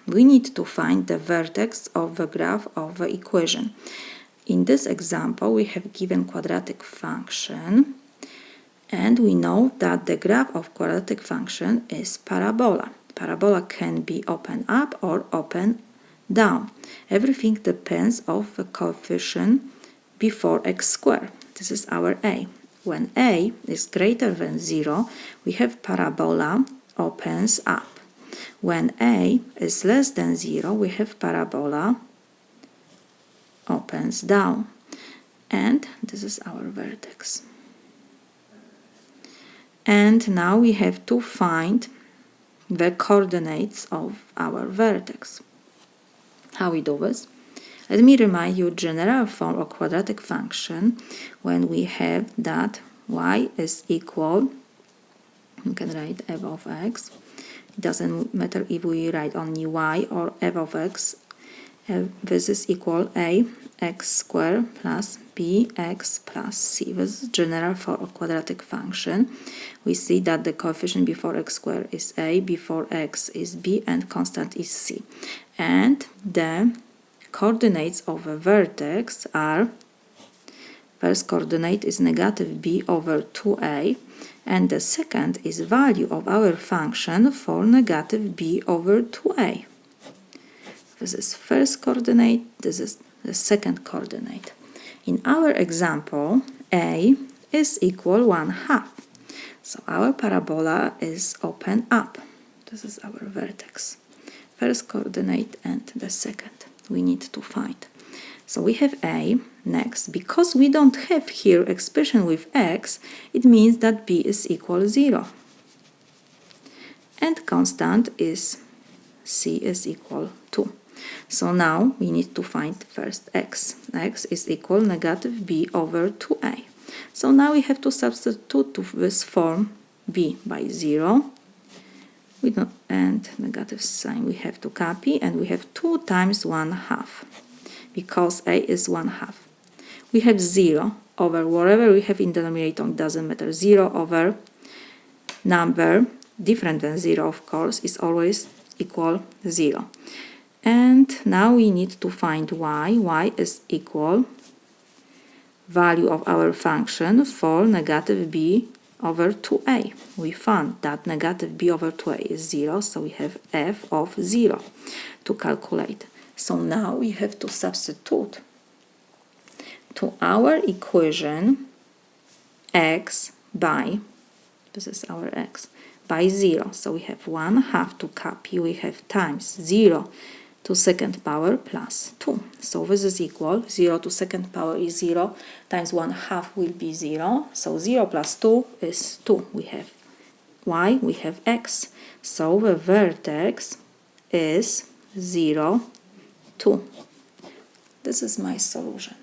we need to find the vertex of the graph of the equation. In this example, we have given quadratic function, and we know that the graph of quadratic function is parabola. Parabola can be open up or open down. Everything depends on the coefficient before x squared. This is our a. When a is greater than 0, we have parabola opens up. When a is less than 0, we have parabola opens down. And this is our vertex. And now we have to find the coordinates of our vertex. How we do this? Let me remind you general form of quadratic function when we have that y is equal, we can write f of x. It doesn't matter if we write only y or f of x. This is equal a x squared plus bx plus c. This is general form of quadratic function. We see that the coefficient before x squared is a, before x is b, and constant is c. And the coordinates of a vertex are, first coordinate is negative b over 2a, and the second is value of our function for negative b over 2a. This is first coordinate, this is the second coordinate. In our example, a is equal 1/2. So our parabola is open up. This is our vertex. First coordinate and the second we need to find. So we have a. Next, because we don't have here expression with x, it means that b is equal 0. And constant is c is equal 2. So now we need to find first x. X is equal negative b over 2a. So now we have to substitute to this form b by 0. And negative sign we have to copy, and we have 2 times 1/2 because a is 1/2. We have 0 over whatever we have in denominator, doesn't matter. 0 over number different than 0, of course, is always equal 0. And now we need to find y. Y is equal value of our function for negative b over 2a. We found that negative b over 2a is 0, so we have f of 0 to calculate. So now we have to substitute to our equation x by, this is our x, by 0. So we have 1/2 to copy, we have times 0 to second power plus 2. So this is equal, 0 to second power is 0, times 1/2 will be 0. So 0 plus 2 is 2. We have y, we have x. So the vertex is 0, 2. This is my solution.